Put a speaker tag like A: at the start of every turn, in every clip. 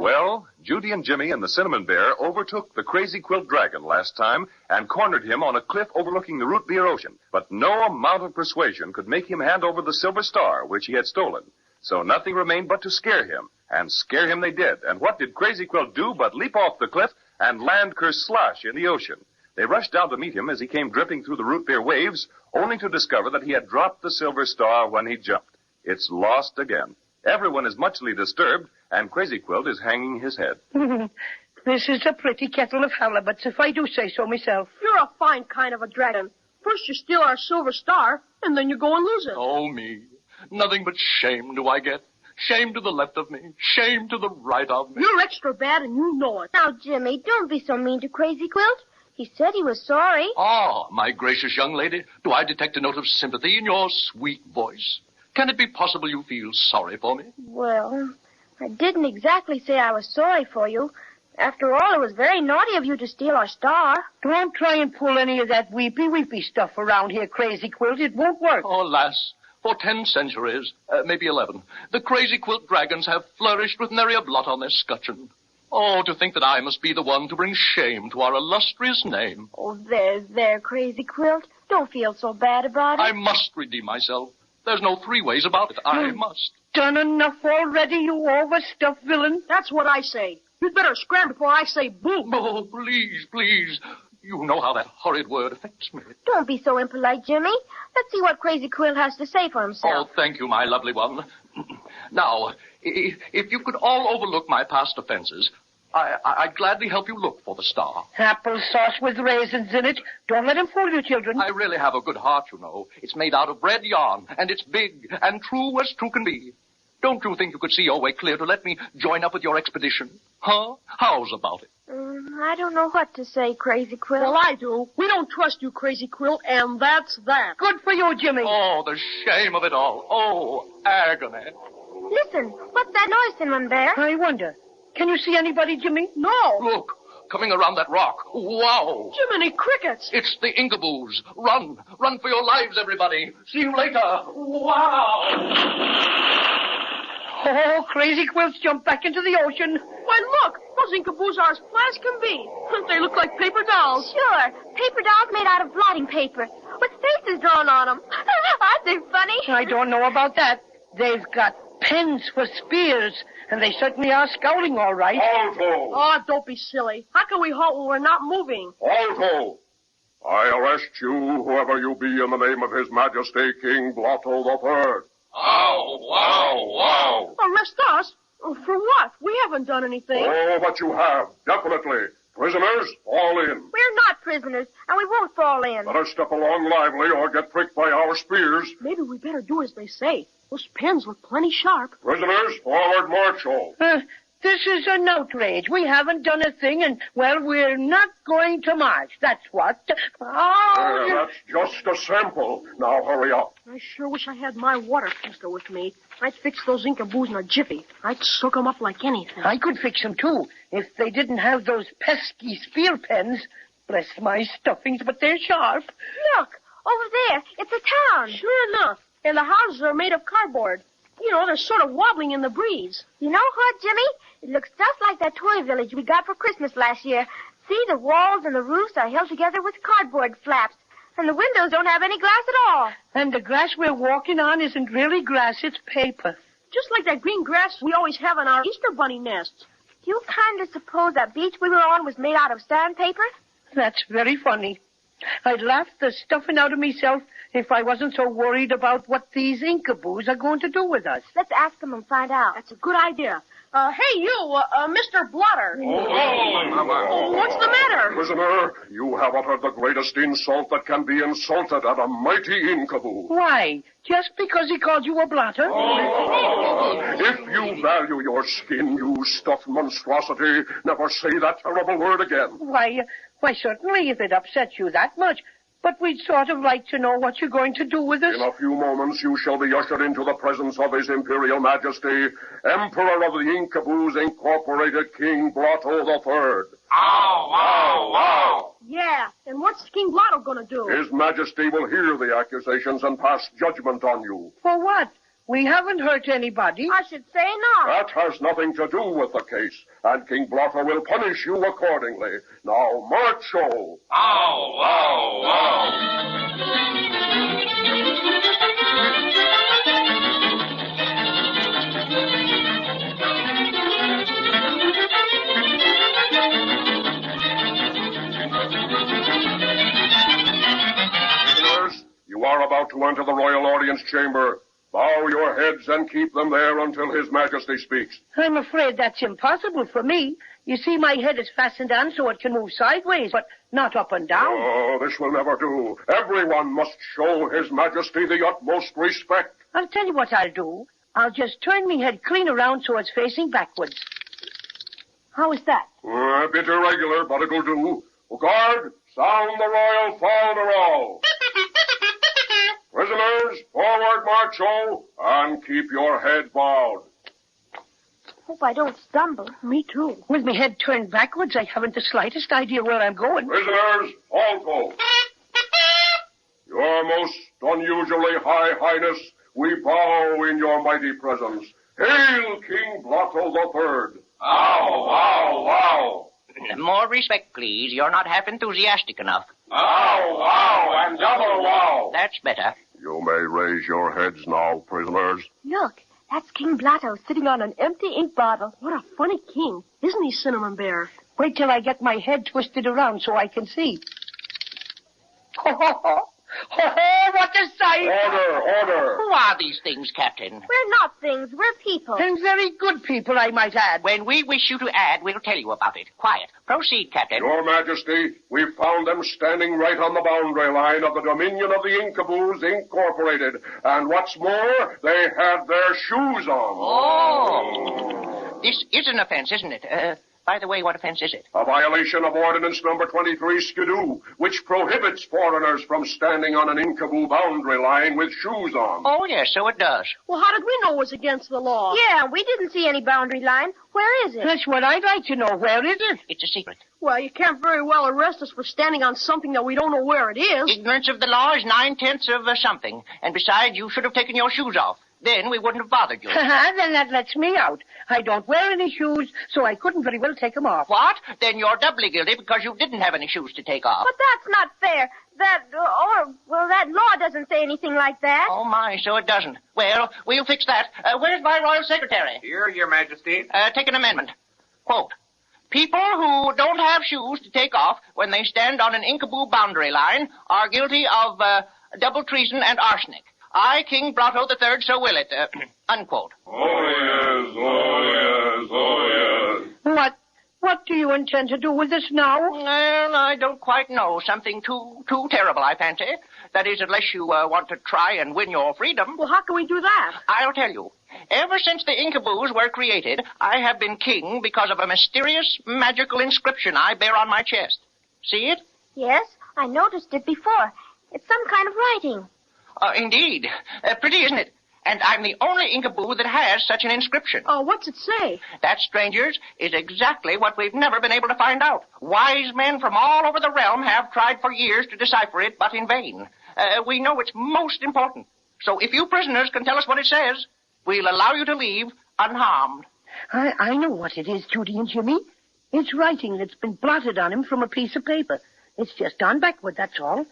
A: Well, Judy and Jimmy and the Cinnamon Bear overtook the Crazy Quilt Dragon last time and cornered him on a cliff overlooking the root beer ocean. But no amount of persuasion could make him hand over the silver star, which he had stolen. So nothing remained but to scare him. And scare him they did. And what did Crazy Quilt do but leap off the cliff and land kerslosh in the ocean? They rushed down to meet him as he came dripping through the root beer waves, only to discover that he had dropped the silver star when he jumped. It's lost again. Everyone is muchly disturbed, and Crazy Quilt is hanging his head.
B: This is a pretty kettle of halibuts, if I do say so myself.
C: You're a fine kind of a dragon. First you steal our silver star, and then you go and lose it.
D: Oh, me. Nothing but shame do I get. Shame to the left of me. Shame to the right of me.
C: You're extra bad, and you know it.
E: Now, Jimmy, don't be so mean to Crazy Quilt. He said he was sorry.
D: Ah, my gracious young lady, do I detect a note of sympathy in your sweet voice? Can it be possible you feel sorry for me?
E: Well, I didn't exactly say I was sorry for you. After all, it was very naughty of you to steal our star.
B: Don't try and pull any of that weepy stuff around here, Crazy Quilt. It won't work.
D: Oh, lass, for 10 centuries, maybe 11, the Crazy Quilt dragons have flourished with nary a blot on their scutcheon. Oh, to think that I must be the one to bring shame to our illustrious name.
E: Oh, there, Crazy Quilt. Don't feel so bad about it.
D: I must redeem myself. There's no 3 ways about it. I must.
B: Done enough already, you overstuffed villain.
C: That's what I say. You'd better scram before I say boo.
D: Oh, please. You know how that horrid word affects me.
E: Don't be so impolite, Jimmy. Let's see what Crazy Quilt has to say for himself.
D: Oh, thank you, my lovely one. Now, if you could all overlook my past offenses, I'd gladly help you look for the star.
B: Applesauce with raisins in it. Don't let him fool you, children.
D: I really have a good heart, you know. It's made out of red yarn, and it's big and true as true can be. Don't you think you could see your way clear to let me join up with your expedition? Huh? How's about it?
E: I don't know what to say, Crazy Quilt.
C: Well, I do. We don't trust you, Crazy Quilt, and that's that.
B: Good for you, Jimmy.
D: Oh, the shame of it all. Oh, agony.
E: Listen, what's that noise, Cinnamon Bear?
B: I wonder. Can you see anybody, Jimmy?
C: No.
D: Look, coming around that rock. Wow.
C: Jiminy crickets.
D: It's the Inkaboos. Run for your lives, everybody. See you later. Wow.
B: Oh, Crazy Quilt's jumped back into the ocean.
C: Why, look, those Inkaboos are as flat as can be. They look like paper dolls.
E: Sure, paper dolls made out of blotting paper, with faces drawn on them. Aren't they funny?
B: I don't know about that. They've got pens for spears, and they certainly are scowling all right.
F: Alto!
C: Oh, don't be silly. How can we halt when we're not moving?
F: Alto! I arrest you, whoever you be, in the name of His Majesty King Blotto III.
D: Wow.
C: Arrest us? For what? We haven't done anything.
F: Oh, but you have, definitely. Prisoners, fall in.
E: We're not prisoners, and we won't fall in.
F: Better step along lively or get pricked by our spears.
C: Maybe we better do as they say. Those pens look plenty sharp.
F: Prisoners, forward march all.
B: This is an outrage. We haven't done a thing, and, well, we're not going to march. That's what. Oh,
F: That's just a sample. Now hurry up.
C: I sure wish I had my water tester with me. I'd fix those Inkaboos in a jiffy. I'd soak 'em up like anything.
B: I could fix them, too, if they didn't have those pesky spear pens. Bless my stuffings, but they're sharp.
E: Look, over there. It's a town.
C: Sure enough. And the houses are made of cardboard. You know, they're sort of wobbling in the breeze.
E: You know what, Jimmy? It looks just like that toy village we got for Christmas last year. See, the walls and the roofs are held together with cardboard flaps, and the windows don't have any glass at all.
B: And the grass we're walking on isn't really grass, it's paper.
C: Just like that green grass we always have on our Easter bunny nests.
E: Do you kind of suppose that beach we were on was made out of sandpaper?
B: That's very funny. I'd laugh the stuffing out of myself if I wasn't so worried about what these Inkaboos are going to do with us.
E: Let's ask them and find out.
C: That's a good idea. Hey, you, Mr. Blotter. What's the matter?
F: Prisoner, you have uttered the greatest insult that can be insulted at a mighty Inkaboo.
B: Why? Just because he called you a blotter?
F: If you value your skin, you stuffed monstrosity, never say that terrible word again.
B: Why, certainly, if it upsets you that much. But we'd sort of like to know what you're going to do with us.
F: In a few moments, you shall be ushered into the presence of His Imperial Majesty, Emperor of the Inkaboos Incorporated, King Blotto III.
D: Ow!
C: Yeah, and what's King Blotto gonna do?
F: His Majesty will hear the accusations and pass judgment on you.
B: For what? We haven't hurt anybody.
E: I should say not.
F: That has nothing to do with the case, and King Blotter will punish you accordingly. Now, march, O!
D: Ow, ow, ow.
F: Prisoners, you are about to enter the royal audience chamber. Bow your heads and keep them there until His Majesty speaks.
B: I'm afraid that's impossible for me. You see, my head is fastened on so it can move sideways, but not up and down.
F: Oh, this will never do. Everyone must show His Majesty the utmost respect.
B: I'll tell you what I'll do. I'll just turn me head clean around so it's facing backwards. How is that?
F: A bit irregular, but it'll do. Guard, sound the royal fol-de-rol. Prisoners, forward march, O, and keep your head bowed.
E: Hope I don't stumble.
C: Me too.
B: With my head turned backwards, I haven't the slightest idea where I'm going.
F: Prisoners, alto. Your most unusually high highness, we bow in your mighty presence. Hail, King Blotto III.
D: Ow, ow, ow.
G: More respect, please. You're not half enthusiastic enough.
D: Ow, ow, and double wow.
G: That's better.
F: You may raise your heads now, prisoners.
E: Look, that's King Blotto sitting on an empty ink bottle.
C: What a funny king. Isn't he, Cinnamon Bear?
B: Wait till I get my head twisted around so I can see. Ho, ho, ho. Ho, ho, what a sight!
F: Order.
G: Who are these things, Captain?
E: We're not things, we're people.
B: And very good people, I might add.
G: When we wish you to add, we'll tell you about it. Quiet. Proceed, Captain.
F: Your Majesty, we found them standing right on the boundary line of the dominion of the Inkaboos Incorporated. And what's more, they had their shoes on.
G: Oh. This is an offense, isn't it? By the way, what offense is it?
F: A violation of Ordinance Number 23 Skidoo, which prohibits foreigners from standing on an Inkaboo boundary line with shoes on.
G: Oh, yes, so it does.
C: Well, how did we know it was against the law?
E: Yeah, we didn't see any boundary line. Where is it?
B: That's what I'd like to know. Where is it?
G: It's a secret.
C: Well, you can't very well arrest us for standing on something that we don't know where it is.
G: Ignorance of the law is 9/10 of something. And besides, you should have taken your shoes off. Then we wouldn't have bothered you.
B: Then that lets me out. I don't wear any shoes, so I couldn't very well take them off.
G: What? Then you're doubly guilty because you didn't have any shoes to take off.
E: But that's not fair. That law doesn't say anything like that.
G: Oh, my, so it doesn't. Well, we'll fix that. Where's my royal secretary?
H: Here, Your Majesty.
G: Take an amendment. Quote, people who don't have shoes to take off when they stand on an Inkaboo boundary line are guilty of double treason and arsenic. I, King Blotto III, so will it. Unquote.
F: Oh, yes.
B: What do you intend to do with this now?
G: Well, I don't quite know. Something too terrible, I fancy. That is, unless you want to try and win your freedom.
C: Well, how can we do that?
G: I'll tell you. Ever since the Inkaboos were created, I have been king because of a mysterious, magical inscription I bear on my chest. See it?
E: Yes, I noticed it before. It's some kind of writing.
G: Indeed. Pretty, isn't it? And I'm the only Inkaboo that has such an inscription.
C: Oh, what's it say?
G: That, strangers, is exactly what we've never been able to find out. Wise men from all over the realm have tried for years to decipher it, but in vain. We know it's most important. So if you prisoners can tell us what it says, we'll allow you to leave unharmed.
B: I know what it is, Judy and Jimmy. It's writing that's been blotted on him from a piece of paper. It's just gone backward, that's all.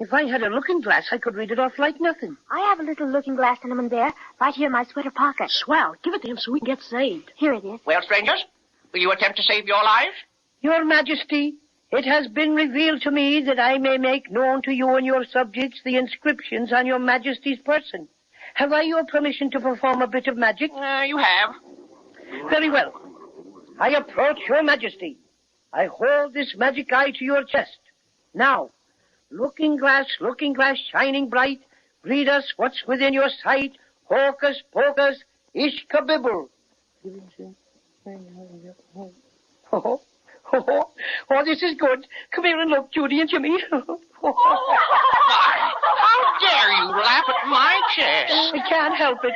B: If I had a looking glass, I could read it off like nothing.
E: I have a little looking glass, Cinnamon Bear, right here in my sweater pocket.
C: Swell. Give it to him so we can get saved.
E: Here it is.
G: Well, strangers, will you attempt to save your lives?
B: Your Majesty, it has been revealed to me that I may make known to you and your subjects the inscriptions on your Majesty's person. Have I your permission to perform a bit of magic?
G: You have.
B: Very well. I approach your Majesty. I hold this magic eye to your chest. Now, looking glass, shining bright, read us what's within your sight. Hocus pocus, ishkabibble. Oh, this is good. Come here and look, Judy and Jimmy.
G: How dare you laugh at my chest?
B: I can't help it.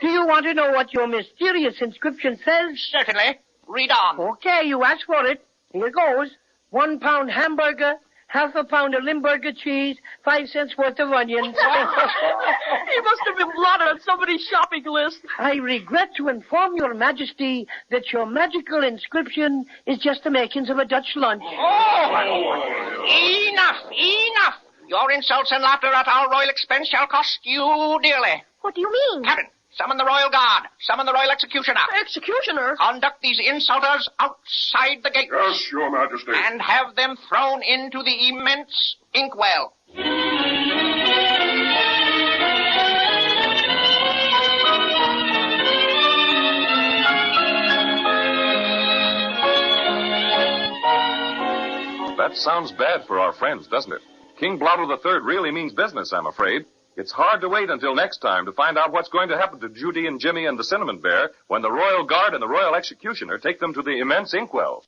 B: Do you want to know what your mysterious inscription says?
G: Certainly. Read on.
B: Okay, you asked for it. Here goes. 1 pound hamburger, half a pound of Limburger cheese, 5 cents worth of onions.
C: He must have been blotted on somebody's shopping list.
B: I regret to inform your majesty that your magical inscription is just the makings of a Dutch lunch.
G: Oh! Enough! Your insults and laughter at our royal expense shall cost you dearly.
E: What do you mean?
G: Captain, summon the royal guard. Summon the royal executioner.
C: Executioner?
G: Conduct these insulters outside the gate.
F: Yes, Your Majesty.
G: And have them thrown into the immense inkwell.
A: That sounds bad for our friends, doesn't it? King Blotto III really means business, I'm afraid. It's hard to wait until next time to find out what's going to happen to Judy and Jimmy and the Cinnamon Bear when the Royal Guard and the Royal Executioner take them to the immense inkwell.